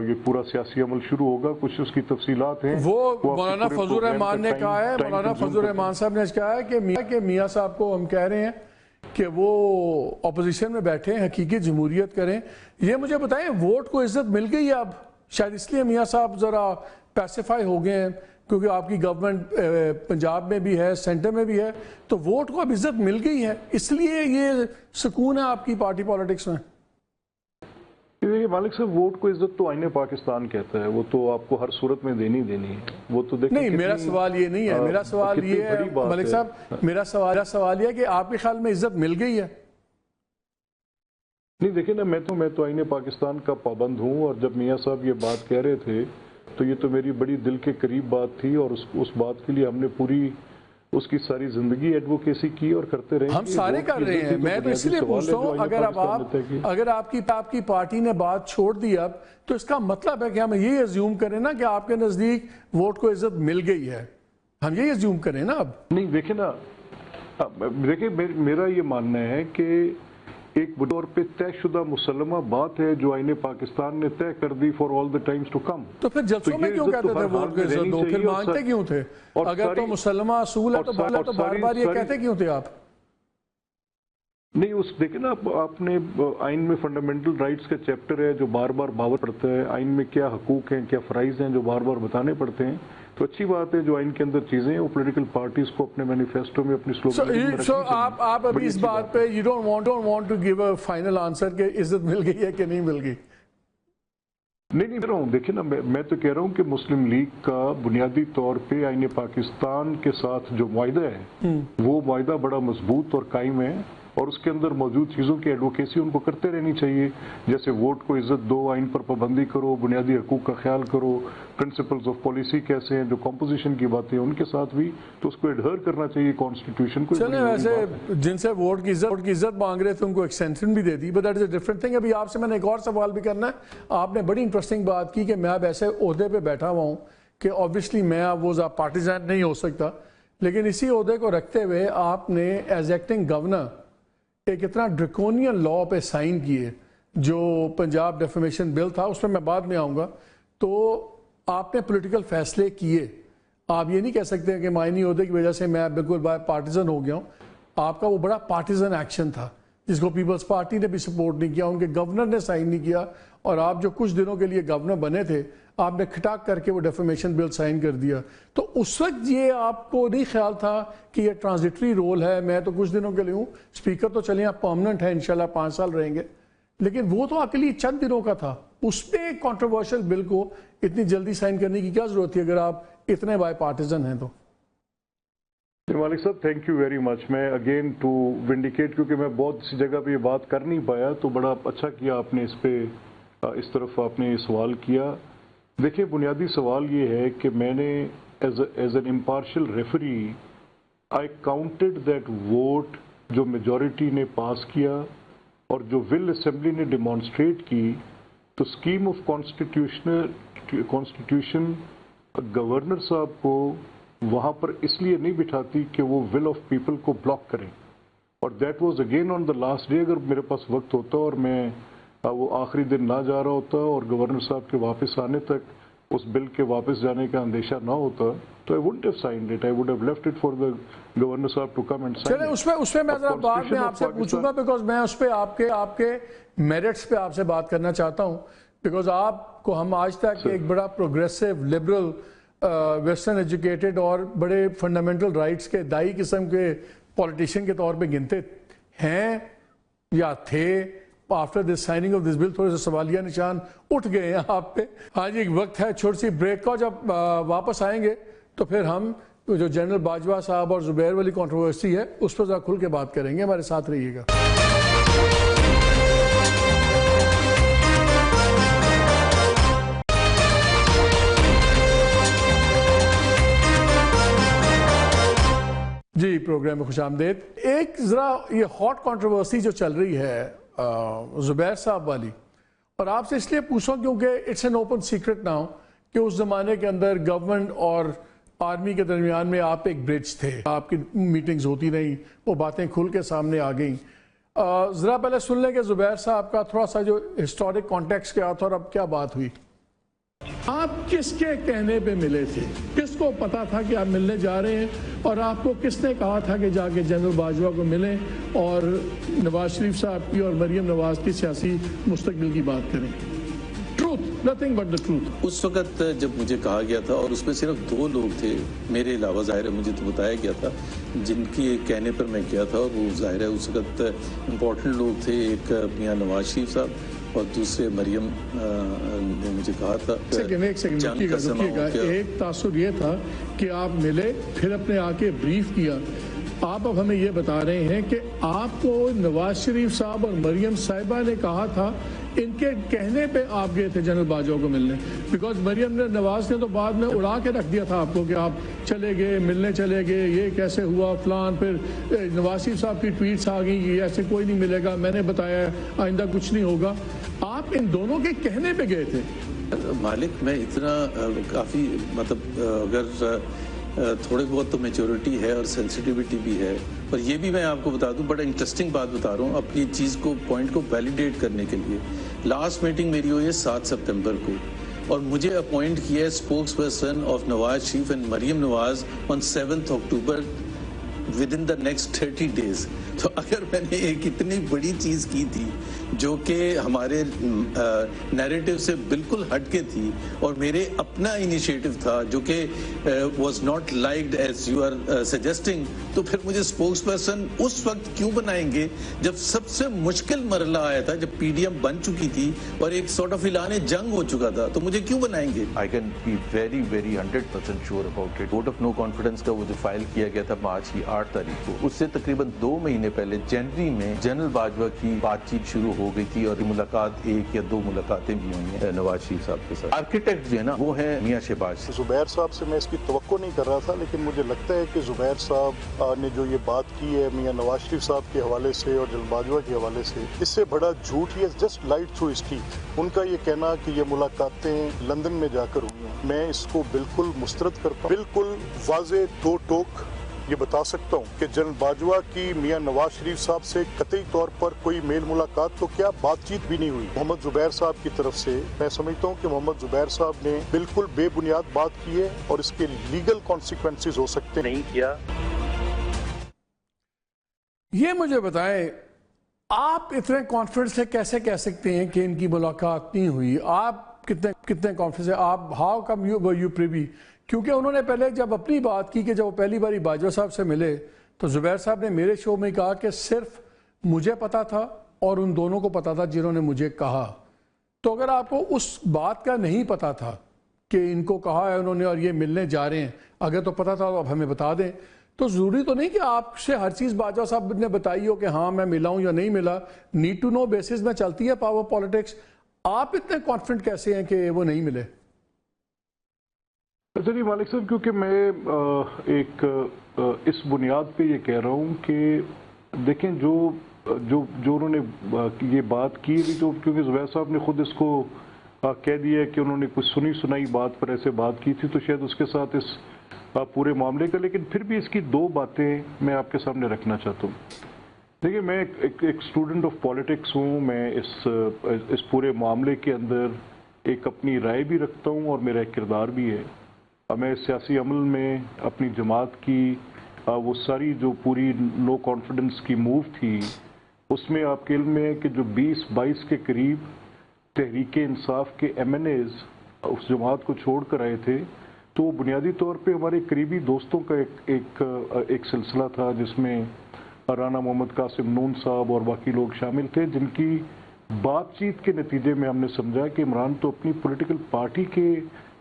یہ پورا سیاسی عمل شروع ہوگا، کچھ اس کی تفصیلات ہیں۔ وہ مولانا فضل الرحمان نے کہا ہے، مولانا فضل الرحمان صاحب نے کہا ہے کہ میاں صاحب کو ہم کہہ رہے ہیں کہ وہ اپوزیشن میں بیٹھے ہیں، حقیقی جمہوریت کریں۔ یہ مجھے بتائیں ووٹ کو عزت مل گئی اب؟ شاید اس لیے میاں صاحب ذرا پیسیفائی ہو گئے ہیں کیونکہ آپ کی گورنمنٹ پنجاب میں بھی ہے، سینٹر میں بھی ہے، تو ووٹ کو اب عزت مل گئی ہے، اس لیے یہ سکون ہے آپ کی پارٹی پالیٹکس میں؟ دیکھیے مالک صاحب، ووٹ کو عزت تو آئین پاکستان کہتا ہے، وہ تو آپ کو ہر صورت میں دینی ہے، وہ تو دیکھیں۔ نہیں، میرا سوال یہ نہیں ہے، میرا سوال یہ ہے ملک صاحب، میرا سوال یہ ہے کہ آپ کے خیال میں عزت مل گئی ہے؟ نہیں دیکھیں نا، میں تو آئین پاکستان کا پابند ہوں، اور جب میاں صاحب یہ بات کہہ رہے تھے تو یہ تو میری بڑی دل کے قریب بات تھی، اور اس بات کے لیے ہم نے پوری اس کی ساری زندگی ایڈوکیسی کی اور کرتے رہے۔ ہم سارے کر رہے ہیں، میں تو اس لیے پوچھتا ہوں اگر آپ کی پارٹی نے بات چھوڑ دی اب تو اس کا مطلب ہے کہ ہم یہ ازیوم کریں نا کہ آپ کے نزدیک ووٹ کو عزت مل گئی ہے، ہم یہ ازیوم کریں نا اب؟ نہیں دیکھیں نا، دیکھیں میرا یہ ماننا ہے کہ ایک طور پہ طے شدہ مسلمہ بات ہے جو آئین پاکستان نے طے کر دی for all the times to come. تو پھر جلسوں میں کیوں کہتے تھے ووٹ کو عزت دو؟ پھر مانگتے کیوں تھے؟ اگر تو مسلمہ اصول ہے تو بار بار یہ کہتے کیوں تھے آپ؟ نہیں، دیکھیں نا، آپ نے آئین میں فنڈامنٹل رائٹس کا چیپٹر ہے جو بار بار باور پڑتا ہے، آئین میں کیا حقوق ہیں، کیا فرائض ہیں جو بار بار بتانے پڑتے ہیں، تو اچھی بات ہے جو آئین کے اندر چیزیں ہیں وہ پولیٹیکل پارٹیز کو اپنے مینیفیسٹو میں اپنی سو آپ ابھی اس بات پہ you don't want to give a final answer کہ عزت مل گئی ہے کہ نہیں مل گئی؟ نہیں کہہ رہا ہوں، دیکھیں نا، میں تو کہہ رہا ہوں کہ مسلم لیگ کا بنیادی طور پہ آئین پاکستان کے ساتھ جو معاہدہ ہے وہ معاہدہ بڑا مضبوط اور قائم ہے، اور اس کے اندر موجود چیزوں کی ایڈوکیسی ان کو کرتے رہنی چاہیے، جیسے ووٹ کو عزت دو، آئین پر پابندی کرو، بنیادی حقوق کا خیال کرو، پرنسپلز آف پالیسی کیسے ہیں، جو کمپوزیشن کی باتیں ان کے ساتھ بھی تو اس کو ایڈہر کرنا چاہیے کانسٹیٹیوشن کو۔ چلیں، ویسے جن سے ووٹ کی عزت مانگ رہے تھے ان کو ایکسٹینشن بھی دے دی، but that is a different thing. ابھی آپ سے میں نے ایک اور سوال بھی کرنا ہے۔ آپ نے بڑی انٹرسٹنگ بات کی کہ میں اب ایسے عہدے پہ بیٹھا ہوا ہوں کہ آبویسلی میں اب وہ پارٹیزن نہیں ہو سکتا، لیکن اسی عہدے کو رکھتے ہوئے آپ نے ایز ایکٹنگ گورنر ایک اتنا ڈریکونین لا پہ سائن کیے جو پنجاب ڈیفیمیشن بل تھا، اس میں میں بعد میں آؤں گا، تو آپ نے پولیٹیکل فیصلے کیے۔ آپ یہ نہیں کہہ سکتے کہ معنی عہدے کی وجہ سے میں بالکل پارٹیزن ہو گیا ہوں۔ آپ کا وہ بڑا پارٹیزن ایکشن تھا جس کو پیپلز پارٹی نے بھی سپورٹ نہیں کیا، ان کے گورنر نے سائن نہیں کیا، اور آپ جو کچھ دنوں کے لیے گورنر بنے تھے آپ نے کھٹاک کر کے وہ ڈیفیمیشن بل سائن کر دیا۔ تو اس وقت یہ آپ کو نہیں خیال تھا کہ یہ ٹرانزٹری رول ہے، میں تو کچھ دنوں کے لیے ہوں، اسپیکر تو چلیں آپ پرماننٹ ہیں، انشاءاللہ 5 سال رہیں گے، لیکن وہ تو آپ کے لیے چند دنوں کا تھا، اس پہ کنٹروورشل بل کو اتنی جلدی سائن کرنے کی کیا ضرورت تھی اگر آپ اتنے بائی پارٹیزن ہیں تو؟ مالک صاحب تھینک یو ویری مچ. میں اگین ٹو ونڈیکیٹ، کیونکہ میں بہت سی جگہ پہ یہ بات کر نہیں پایا، تو بڑا اچھا کیا آپ نے اس پہ اس طرف آپ نے یہ سوال کیا. دیکھیں بنیادی سوال یہ ہے کہ میں نے as an impartial referee I counted that vote جو میجورٹی نے پاس کیا اور جو ول اسمبلی نے ڈیمانسٹریٹ کی، تو اسکیم آف کانسٹیٹیوشن گورنر صاحب کو وہاں پر اس لیے نہیں بٹھاتی کہ وہ ول آف پیپل کو بلاک کریں. اور that was again on the last day. اگر میرے پاس وقت ہوتا اور میں وہ آخری دن نہ جا رہا ہوتا اور گورنر صاحب کے واپس آنے تک اس بل کے واپس جانے کا اندیشہ نہ ہوتا، تو I wouldn't have signed it. I would have left it for the governor صاحب to come and sign it. چلیں اس پہ میں ذرا بعد میں آپ سے پوچھوں گا، بیکاز میں اس پہ آپ کے میرٹس پہ آپ سے بات کرنا چاہتا ہوں، بیکاز آپ کو ہم آج تک ایک بڑا پروگریسو لبرل ویسٹرن ایجوکیٹڈ اور بڑے فنڈامنٹل رائٹس کے دائی قسم کے پولیٹیشین کے طور پہ گنتے ہیں یا تھے. After this signing off this bill تھوڑے سے سوالیہ نشان اٹھ گئے ہیں آپ پہ. ہاں جی، ایک وقت ہے چھوٹی سی بریک کا. جب واپس آئیں گے تو پھر ہم جو جنرل باجوہ صاحب اور زبیر والی کنٹروورسی ہے اس پر ذرا کھل کے بات کریں گے. ہمارے ساتھ رہیے گا. جی پروگرام میں خوش آمدید. ایک ذرا یہ ہاٹ کنٹروورسی جو چل رہی ہے زبیر صاحب والی، اور آپ سے اس لیے پوچھوں کیونکہ it's an open secret now کہ اس زمانے کے اندر گورنمنٹ اور آرمی کے درمیان میں آپ ایک برج تھے. آپ کی میٹنگز ہوتی رہیں، وہ باتیں کھل کے سامنے آ گئیں. ذرا پہلے سن لیں کہ زبیر صاحب کا تھوڑا سا جو ہسٹورک کانٹیکسٹ کیا تھا اور اب کیا بات ہوئی. آپ کس کے کہنے پہ ملے تھے؟ کس کو پتا تھا کہ آپ ملنے جا رہے ہیں؟ اور آپ کو کس نے کہا تھا کہ جا کے جنرل باجوہ کو ملیں اور نواز شریف صاحب کی اور مریم نواز کی سیاسی مستقبل کی بات کریں؟ Truth, nothing but the truth. اس وقت جب مجھے کہا گیا تھا، اور اس میں صرف 2 لوگ تھے میرے علاوہ، ظاہر ہے مجھے تو بتایا گیا تھا جن کے کہنے پر میں گیا تھا، اور وہ ظاہر ہے اس وقت امپورٹنٹ لوگ تھے. ایک میاں نواز شریف صاحب اور دوسرے مریم نے مجھے کہا تھا. ایک سیکنڈ رکیے گا. ایک تاثر یہ تھا کہ آپ ملے، پھر اپنے آ کے بریف کیا. آپ اب ہمیں یہ بتا رہے ہیں کہ آپ کو نواز شریف صاحب اور مریم صاحبہ نے کہا تھا، ان کے کہنے پہ آپ گئے تھے جنرل باجوہ کو ملنے. بیکاز مریم نے، نواز نے تو بعد میں اڑا کے رکھ دیا تھا آپ کو کہ آپ چلے گئے، ملنے چلے گئے، یہ کیسے ہوا فلان. پھر نواز شریف صاحب کی ٹویٹس آ گئیں کہ ایسے کوئی نہیں ملے گا، میں نے بتایا آئندہ کچھ نہیں ہوگا. آپ ان دونوں کے کہنے پہ گئے تھے. مالک میں اتنا کافی مطلب اگر تھوڑے بہت تو میچورٹی ہے اور سینسٹیوٹی بھی ہے. اور یہ بھی میں آپ کو بتا دوں، بڑا انٹرسٹنگ بات بتا رہا ہوں اپنی چیز کو، پوائنٹ کو ویلیڈیٹ کرنے کے لیے. لاسٹ میٹنگ میری ہوئی ہے 7 ستمبر کو، اور مجھے اپوائنٹ کیا ہے spokes person of Nawaz Sharif and Maryam Nawaz on 7 October with in the next 30 days. تو اگر میں نے ایک اتنی بڑی چیز کی تھی جو کہ ہمارے نیریٹو سے بالکل ہٹ کے تھی اور میرے اپنا انیشیٹو تھا جو کہ was not liked as you are suggesting, تو پھر مجھے اسپوکس پرسن اس وقت کیوں بنائیں گے جب سب سے مشکل مرحلہ آیا تھا، جب پی ڈی ایم بن چکی تھی اور ایک سارٹ آف اعلان جنگ ہو چکا تھا، تو مجھے کیوں بنائیں گے؟ I can be very 100% sure about it. Vote of no confidence کا وہ جو فائل کیا گیا تھا مارچ کی 8 تاریخ کو، اس سے تقریباً 2 مہینے پہلے جنوری میں جنرل باجوہ کی بات چیت شروع ہو گئی تھی، اور ملاقات 1 یا 2 ملاقاتیں بھی ہوئی ہیں نواز شریف صاحب کے ساتھ. آرکیٹیکٹ جو ہے نا وہ ہیں میاں شہباز. زبیر صاحب سے میں اس کی توقع نہیں کر رہا تھا، لیکن مجھے لگتا ہے کہ زبیر صاحب نے جو یہ بات کی ہے میاں نواز شریف صاحب کے حوالے سے اور جنرل باجوہ کے حوالے سے، اس سے بڑا جھوٹ ہی just lied through his teeth. ان کا یہ کہنا کہ یہ ملاقاتیں لندن میں جا کر ہوئی ہیں، میں اس کو بالکل مسترد کرتا ہوں. بالکل واضح 2 ٹوک یہ بتا سکتا ہوں کہ جنرل باجوہ کی میاں نواز شریف صاحب سے قطعی طور پر کوئی میل ملاقات تو کیا بات چیت بھی نہیں ہوئی. محمد زبیر صاحب کی طرف سے میں سمجھتا ہوں کہ محمد زبیر صاحب نے بالکل بے بنیاد بات کی ہے اور اس کے لیگل کانسیکوینسز ہو سکتے ہیں. نہیں کیا. یہ مجھے بتائیں، آپ اتنے کانفیڈنس سے کیسے کہہ سکتے ہیں کہ ان کی ملاقات نہیں ہوئی؟ آپ کتنے کانفیڈنس ہیں؟ آپ ہاؤ کم یو پریوی؟ کیونکہ انہوں نے پہلے جب اپنی بات کی کہ جب وہ پہلی باری باجوہ صاحب سے ملے تو زبیر صاحب نے میرے شو میں کہا کہ صرف مجھے پتا تھا اور ان دونوں کو پتا تھا جنہوں نے مجھے کہا. تو اگر آپ کو اس بات کا نہیں پتا تھا کہ ان کو کہا ہے انہوں نے اور یہ ملنے جا رہے ہیں، اگر تو پتا تھا تو اب ہمیں بتا دیں. تو ضروری تو نہیں کہ آپ سے ہر چیز باجوہ صاحب نے بتائی ہو کہ ہاں میں ملا ہوں یا نہیں ملا. نیڈ ٹو نو بیسس میں چلتی ہے پاور پالیٹکس. آپ اتنے کانفیڈنٹ کیسے ہیں کہ وہ نہیں ملے؟ اچھا جی مالک صاحب، کیونکہ میں ایک اس بنیاد پہ یہ کہہ رہا ہوں کہ دیکھیں جو انہوں نے یہ بات کی بھی، تو کیونکہ زبیر صاحب نے خود اس کو کہہ دیا ہے کہ انہوں نے کچھ سنی سنائی بات پر ایسے بات کی تھی، تو شاید اس کے ساتھ اس پورے معاملے کا، لیکن پھر بھی اس کی دو باتیں میں آپ کے سامنے رکھنا چاہتا ہوں. دیکھیے میں ایک اسٹوڈنٹ آف پالیٹکس ہوں. میں اس پورے معاملے کے اندر ایک اپنی رائے بھی رکھتا ہوں اور میرا ایک کردار بھی ہے. میں سیاسی عمل میں اپنی جماعت کی وہ ساری جو پوری نو کانفیڈنس کی موو تھی، اس میں آپ کے علم میں ہے کہ جو 20-22 کے قریب تحریک انصاف کے MNAs اس جماعت کو چھوڑ کر آئے تھے، تو وہ بنیادی طور پہ ہمارے قریبی دوستوں کا ایک سلسلہ تھا، جس میں رانا محمد قاسم نون صاحب اور باقی لوگ شامل تھے، جن کی بات چیت کے نتیجے میں ہم نے سمجھا کہ عمران تو اپنی پولیٹیکل پارٹی کے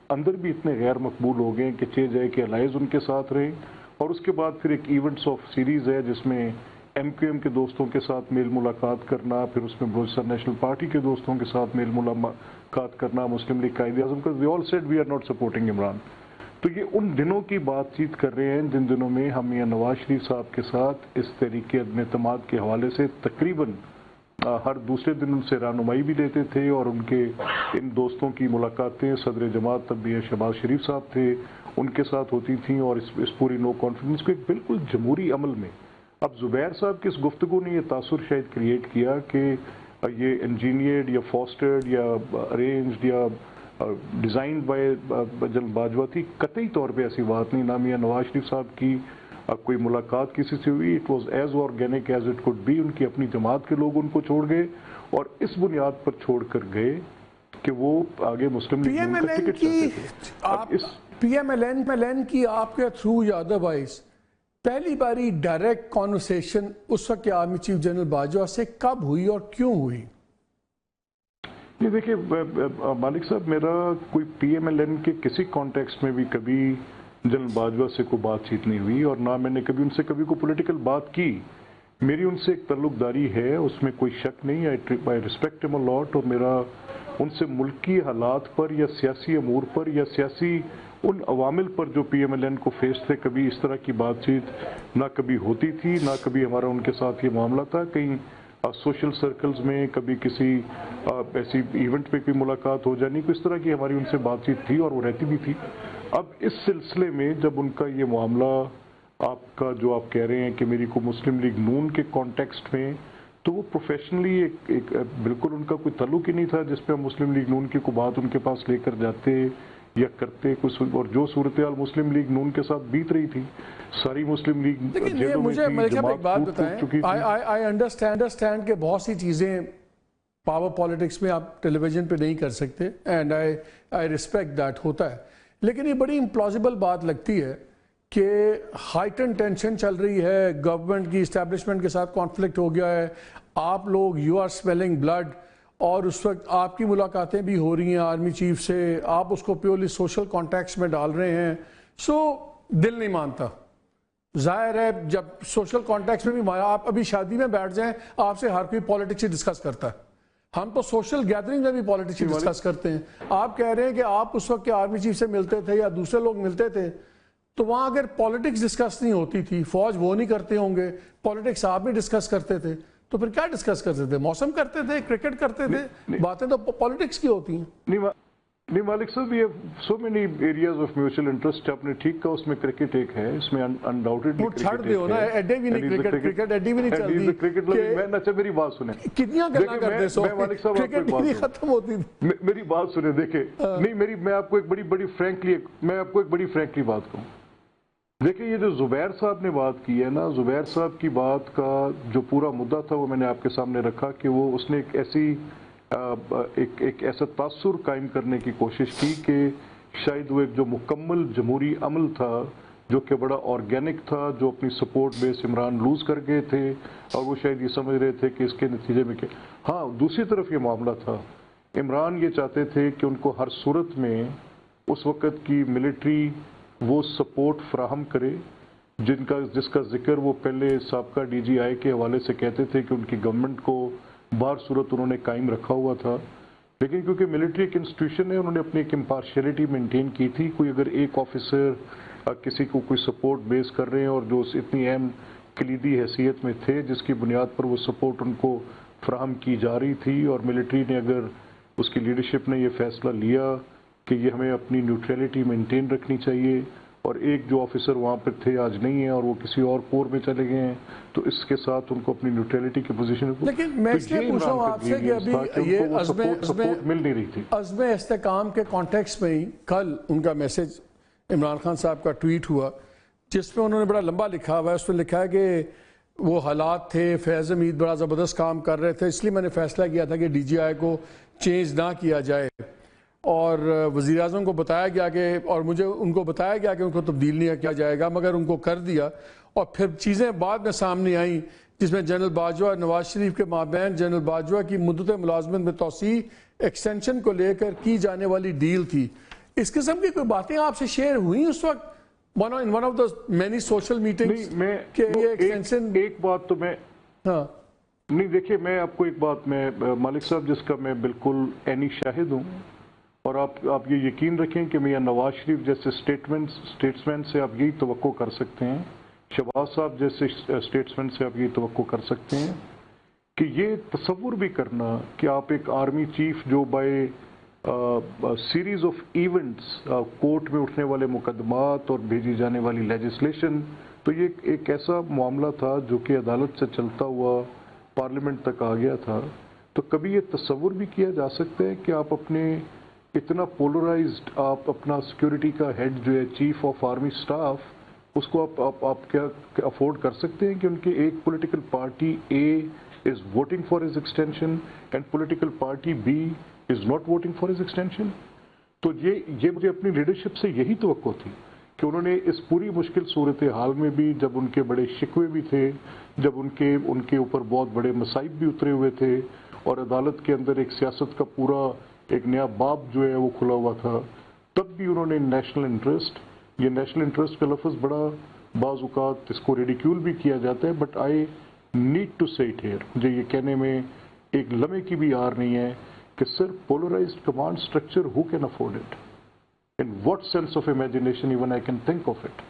اندر بھی اتنے غیر مقبول ہو گئے کہ چاہے جائے کہ الائز ان کے ساتھ رہے. اور اس کے بعد پھر ایک ایونٹس آف سیریز ہے جس میں MQM کے دوستوں کے ساتھ میل ملاقات کرنا، پھر اس میں بلوچستان نیشنل پارٹی کے دوستوں کے ساتھ میل ملاقات کرنا، مسلم لیگ قائد اعظم کا we all said we are not supporting Imran. تو یہ ان دنوں کی بات چیت کر رہے ہیں جن دنوں میں ہم میاں نواز شریف صاحب کے ساتھ اس تحریک عدم اعتماد کے حوالے سے تقریباً ہر دوسرے دن ان سے رہنمائی بھی لیتے تھے، اور ان کے ان دوستوں کی ملاقاتیں صدر جماعت تب بھی شہباز شریف صاحب تھے، ان کے ساتھ ہوتی تھیں، اور اس پوری نو کانفیڈنس کو ایک بالکل جمہوری عمل میں. اب زبیر صاحب کی اس گفتگو نے یہ تاثر شاید کریٹ کیا کہ یہ انجینئرڈ یا فاسٹرڈ یا ارینجڈ یا ڈیزائنڈ بائی جنرل باجوہ تھی. قطعی طور پہ ایسی بات نہیں. نہ میاں نواز شریف صاحب کی کوئی ملاقات کسی سے ہوئی. It was as organic as it could be. ان کی اپنی جماعت کے لوگ ان کو چھوڑ گئے، اور اس بنیاد پر چھوڑ کر گئے کہ وہ آگے مسلم لیگ کا ٹکٹ چاہتے تھے. پی ایم ایل این کی آپ کے تھرو یا ادروائز پہلی باری ڈائریکٹ کانورسیشن اس وقت کے آرمی چیف جنرل باجوہ سے کب ہوئی اور کیوں ہوئی؟ یہ دیکھیں مالک صاحب، میرا کوئی PMLN کے کسی کانٹیکسٹ میں بھی کبھی جنرل باجوہ سے کوئی بات چیت نہیں ہوئی، اور نہ میں نے کبھی ان سے کوئی پولیٹیکل بات کی. میری ان سے ایک تعلق داری ہے، اس میں کوئی شک نہیں. I respect him a lot، اور میرا ان سے ملکی حالات پر یا سیاسی امور پر یا سیاسی ان عوامل پر جو PMLN کو فیس تھے، کبھی اس طرح کی بات چیت نہ کبھی ہوتی تھی، نہ کبھی ہمارا ان کے ساتھ یہ معاملہ تھا. کہیں سوشل سرکلز میں کبھی کسی ایسی ایونٹ پہ کوئی ملاقات ہو جانی، کوئی اس طرح کی ہماری ان سے بات چیت تھی، اور وہ رہتی بھی تھی. اب اس سلسلے میں جب ان کا یہ معاملہ آپ کا جو آپ کہہ رہے ہیں کہ میری کو مسلم لیگ نون کے کانٹیکسٹ میں، تو وہ پروفیشنلی ایک بالکل ان کا کوئی تعلق ہی نہیں تھا جس پہ ہم مسلم لیگ نون کی کوئی بات ان کے پاس لے کر جاتے یا کرتے کچھ. اور جو صورتحال مسلم لیگ نون کے ساتھ بیت رہی تھی، ساری مسلم لیگ لیکن مجھے ایک بات بتائیں، آئی انڈرسٹینڈ کہ بہت سی چیزیں پاور پالیٹکس میں آپ ٹیلی ویژن پہ نہیں کر سکتے، اینڈ آئی ریسپیکٹ دیٹ، ہوتا ہے. لیکن یہ بڑی امپلازیبل بات لگتی ہے کہ ہائٹن ٹینشن چل رہی ہے، گورنمنٹ کی اسٹیبلشمنٹ کے ساتھ کانفلکٹ ہو گیا ہے، آپ لوگ یو آر اسمیلنگ بلڈ، اور اس وقت آپ کی ملاقاتیں بھی ہو رہی ہیں آرمی چیف سے، آپ اس کو پیورلی سوشل کانٹیکس میں ڈال رہے ہیں. سو دل نہیں مانتا. ظاہر ہے جب سوشل کانٹیکس میں بھی آپ ابھی شادی میں بیٹھ جائیں، آپ سے ہر کوئی پالیٹکس ہی ڈسکس کرتا ہے. ہم تو سوشل گیدرنگ میں بھی پالیٹکس ہی ڈسکس کرتے ہیں. آپ کہہ رہے ہیں کہ آپ اس وقت کے آرمی چیف سے ملتے تھے یا دوسرے لوگ ملتے تھے، تو وہاں اگر پالیٹکس ڈسکس نہیں ہوتی تھی، فوج وہ نہیں کرتے ہوں گے، پالیٹکس آپ بھی ڈسکس کرتے تھے، تو پھر کیا ڈسکس کرتے تھے؟ موسم کرتے تھے، کرکٹ کرتے تھے، باتیں تو پالیٹکس کی ہوتی ہیں. نہیں مالک صاحب، یہ so many areas of mutual interest آپ نے ٹھیک کہا، اس میں کرکٹ ایک ہے، اس میں انڈاؤٹڈلی چھڑ دیو نا، ایڈے بھی نہیں کرکٹ ایڈی بھی نہیں چلتی. میں اچھا میری بات سنیں، کتنیاں گلاں کرتے سو کرکٹ نہیں ختم ہوتی تھی. میری بات سنیں، دیکھیں نہیں میں آپ کو ایک بڑی فرینکلی بات کہوں. دیکھیں یہ جو زبیر صاحب نے بات کی ہے نا، زبیر صاحب کی بات کا جو پورا مدعا تھا وہ میں نے آپ کے سامنے رکھا کہ وہ اس نے ایک ایسا تاثر قائم کرنے کی کوشش کی کہ شاید وہ ایک جو مکمل جمہوری عمل تھا جو کہ بڑا آرگینک تھا، جو اپنی سپورٹ بیس عمران لوز کر گئے تھے، اور وہ شاید یہ سمجھ رہے تھے کہ اس کے نتیجے میں ہاں دوسری طرف یہ معاملہ تھا، عمران یہ چاہتے تھے کہ ان کو ہر صورت میں اس وقت کی ملٹری وہ سپورٹ فراہم کرے جس کا ذکر وہ پہلے سابقہ DGI کے حوالے سے کہتے تھے کہ ان کی گورنمنٹ کو بہر صورت انہوں نے قائم رکھا ہوا تھا، لیکن کیونکہ ملٹری ایک انسٹیٹیوشن ہے، انہوں نے اپنی ایک امپارشیلٹی مینٹین کی تھی. کوئی اگر ایک آفیسر کسی کو کوئی سپورٹ بیس کر رہے ہیں اور جو اتنی اہم کلیدی حیثیت میں تھے جس کی بنیاد پر وہ سپورٹ ان کو فراہم کی جا رہی تھی، اور ملٹری نے اگر اس کی لیڈرشپ نے یہ فیصلہ لیا کہ یہ ہمیں اپنی نیوٹرلٹی مینٹین رکھنی چاہیے، اور ایک جو آفیسر وہاں پر تھے آج نہیں ہیں اور وہ کسی اور کور میں چلے گئے ہیں، تو اس کے ساتھ ان کو اپنی نیوٹرلٹی کی پوزیشن. لیکن میں اس لیے پوچھ رہا ہوں آپ سے کہ ابھی یہ سپورٹ مل نہیں رہی تھی. عزم استحکام کے کانٹیکس میں ہی کل ان کا میسج عمران خان صاحب کا ٹویٹ ہوا جس میں انہوں نے بڑا لمبا لکھا ہوا ہے. اس میں لکھا ہے کہ وہ حالات تھے، فیض حمید بڑا زبردست کام کر رہے تھے، اس لیے میں نے فیصلہ کیا تھا کہ DGI کو چینج نہ کیا جائے، اور وزیر اعظم کو بتایا گیا کہ اور مجھے ان کو بتایا گیا کہ ان کو تبدیل نہیں کیا جائے گا، مگر ان کو کر دیا. اور پھر چیزیں بعد میں سامنے آئیں جس میں جنرل باجوہ اور نواز شریف کے مابین جنرل باجوہ کی مدت ملازمت میں توسیع ایکسٹینشن کو لے کر کی جانے والی ڈیل تھی. اس قسم کی کوئی باتیں آپ سے شیئر ہوئیں اس وقت in one of the many social meetings کہ یہ ایکسٹینشن؟ ایک بات تو میں نہیں، دیکھیں میں آپ کو ایک بات میں مالک صاحب جس کا میں بالکل عینی شاہد ہوں، اور آپ یہ یقین رکھیں کہ میاں نواز شریف جیسے اسٹیٹسمین سے آپ یہی توقع کر سکتے ہیں، شہباز صاحب جیسے اسٹیٹسمین سے آپ یہی توقع کر سکتے ہیں کہ یہ تصور بھی کرنا کہ آپ ایک آرمی چیف جو by series of events court میں اٹھنے والے مقدمات اور بھیجی جانے والی لیجسلیشن، تو یہ ایک ایسا معاملہ تھا جو کہ عدالت سے چلتا ہوا پارلیمنٹ تک آ گیا تھا. تو کبھی یہ تصور بھی کیا جا سکتا ہے کہ آپ اپنے اتنا پولرائزڈ آپ اپنا سیکیورٹی کا ہیڈ جو ہے چیف آف آرمی سٹاف، اس کو آپ کیا افورڈ کر سکتے ہیں کہ ان کے ایک political party A is voting for his extension and political party B is not voting for his extension? تو یہ مجھے اپنی لیڈرشپ سے یہی توقع تھی کہ انہوں نے اس پوری مشکل صورتحال میں بھی، جب ان کے بڑے شکوے بھی تھے، جب ان کے اوپر بہت بڑے مصائب بھی اترے ہوئے تھے، اور عدالت کے اندر ایک سیاست کا پورا ایک نیا باب جو ہے وہ کھلا ہوا تھا، تب بھی انہوں نے نیشنل انٹرسٹ، یہ نیشنل انٹرسٹ کا لفظ بڑا بعض اوقات اس کو ریڈیکیول بھی کیا جاتا ہے، بٹ آئی نیڈ ٹو سے اٹ ہیئر، مجھے یہ کہنے میں ایک لمحے کی بھی آر نہیں ہے کہ سر پولرائزڈ کمانڈ اسٹرکچر ہو can afford it? In what sense of imagination even I can think of it?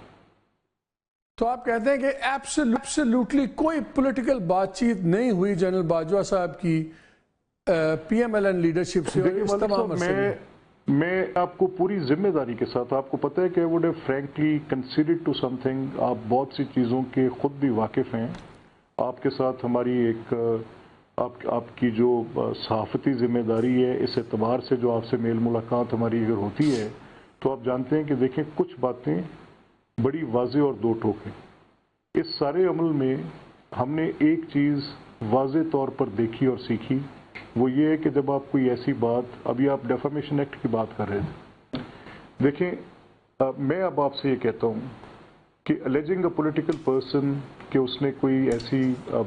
تو آپ کہتے ہیں کہ ایبسلیوٹلی کوئی پولیٹیکل بات چیت نہیں ہوئی جنرل باجوہ صاحب کی PMLN لیڈرشپ سے؟ میں آپ کو پوری ذمہ داری کے ساتھ، آپ کو پتہ ہے کہ I would have frankly considered to something، آپ بہت سی چیزوں کے خود بھی واقف ہیں، آپ کے ساتھ ہماری ایک آپ کی جو صحافتی ذمہ داری ہے، اس اعتبار سے جو آپ سے میل ملاقات ہماری اگر ہوتی ہے تو آپ جانتے ہیں کہ دیکھیں کچھ باتیں بڑی واضح اور دو ٹوک ہیں. اس سارے عمل میں ہم نے ایک چیز واضح طور پر دیکھی اور سیکھی، وہ یہ ہے کہ جب آپ کوئی ایسی بات، ابھی آپ ڈیفامیشن ایکٹ کی بات کر رہے تھے، دیکھیں میں اب آپ سے یہ کہتا ہوں کہ الیجنگ اے پولیٹیکل پرسن کہ اس نے کوئی ایسی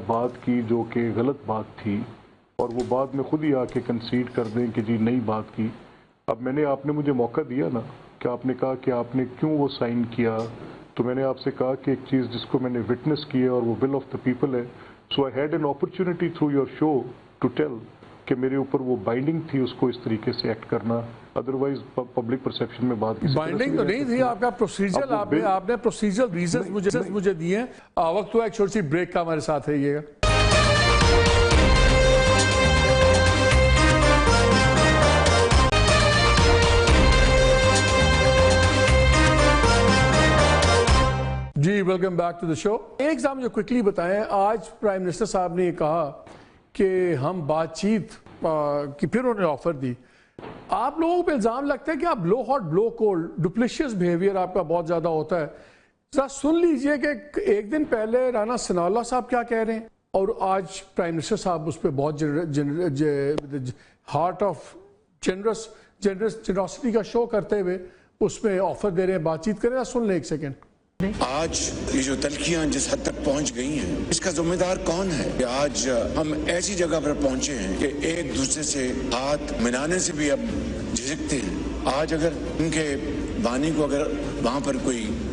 بات کی جو کہ غلط بات تھی، اور وہ بعد میں خود ہی آ کے کنسیڈ کر دیں کہ جی نئی بات کی. اب آپ نے مجھے موقع دیا نا کہ آپ نے کہا کہ آپ نے کیوں وہ سائن کیا، تو میں نے آپ سے کہا کہ ایک چیز جس کو میں نے وٹنس کی ہے اور وہ ول آف دا پیپل ہے، so I had an opportunity through your show to tell کہ میرے اوپر وہ بائنڈنگ تھی اس کو اس طریقے سے ایکٹ کرنا، ادروائز پبلک پرسیپشن میں بات بائنڈنگ تو نہیں تھی. آپ کا پروسیجر، آپ نے پروسیجر ریزنز مجھے دیے ہیں. وقت ہوا ایک چھوٹی سی بریک کا، ہمارے ساتھ رہیے گا. جی ویلکم بیک ٹو دا شو. ایک صاحب مجھے کوئکلی بتائیں، آج پرائم منسٹر صاحب نے یہ کہا کہ ہم بات چیت کی، پھر انہوں نے آفر دی. آپ لوگوں پہ الزام لگتا ہے کہ آپ بلو ہاٹ بلو کولڈ، ڈپلیشیس بیہیویئر آپ کا بہت زیادہ ہوتا ہے. ذرا سن لیجئے کہ ایک دن پہلے رانا ثناء اللہ صاحب کیا کہہ رہے ہیں، اور آج پرائم منسٹر صاحب اس پہ بہت ہارٹ آف جنرسٹی کا شو کرتے ہوئے اس پہ آفر دے رہے ہیں، بات چیت کریں. سن لیں ایک سیکنڈ. آج یہ جو تلخیاں جس حد تک پہنچ گئی ہیں، اس کا ذمہ دار کون ہے کہ آج ہم ایسی جگہ پر پہنچے ہیں کہ ایک دوسرے سے ہاتھ ملانے سے بھی اب جھجکتے ہیں. آج اگر ان کے بانی کو اگر وہاں پر کوئی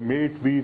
May it be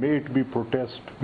may it be protest,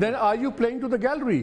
then are you playing to the gallery?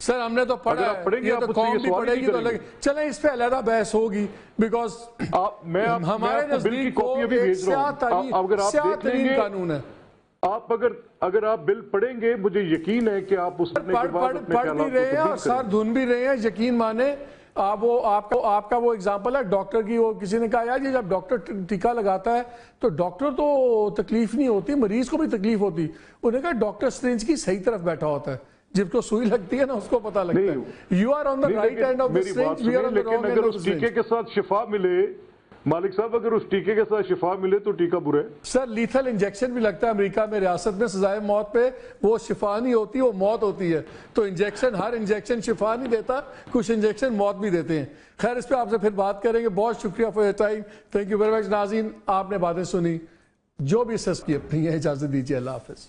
سر ہم نے تو پڑھا ہے، یہ تو قوم بھی پڑھے گی تو لگے، چلیں اس پہ علیحدہ بحث ہوگی، بیکاز ہمارے نزدیک وہ ایک سیاہ ترین قانون ہے۔ آپ اگر آپ بل پڑھیں گے، مجھے یقین ہے کہ آپ اس پڑھنے کے بعد اپنے پڑھ بھی رہے ہیں اور سر دھن بھی رہے ہیں، یقین مانے آپ کا وہ اگزامپل ہے ڈاکٹر کی، وہ کسی نے کہا یار جب ڈاکٹر ٹیکہ لگاتا ہے تو ڈاکٹر تو تکلیف نہیں ہوتی، مریض کو بھی تکلیف ہوتی، انہوں نے کہا ڈاکٹر سرنج کی صحیح طرف بیٹھا ہوتا ہے، جب کو سوئی لگتی ہے نا اس کو پتہ لگتا ہے۔ You are on the right end of the syringe, we are on the wrong end of the syringe. لیکن اگر اس ٹیکے کے ساتھ شفا ملے، مالک صاحب اگر اس ٹیکے کے ساتھ شفا ملے تو ٹیکہ برا ہے؟ سر لیتھل انجیکشن بھی لگتا ہے امریکہ میں، ریاست میں سزائے موت پہ، وہ شفا نہیں ہوتی، وہ موت ہوتی ہے، تو انجیکشن ہر انجیکشن شفا نہیں دیتا، کچھ انجیکشن موت بھی دیتے ہیں۔ خیر اس پہ آپ سے پھر بات کریں گے، بہت شکریہ for your time, thank you very much. ناظرین آپ نے باتیں سنی، جو بھی سستی اپنی ہے، اجازت دیجیے، اللہ حافظ۔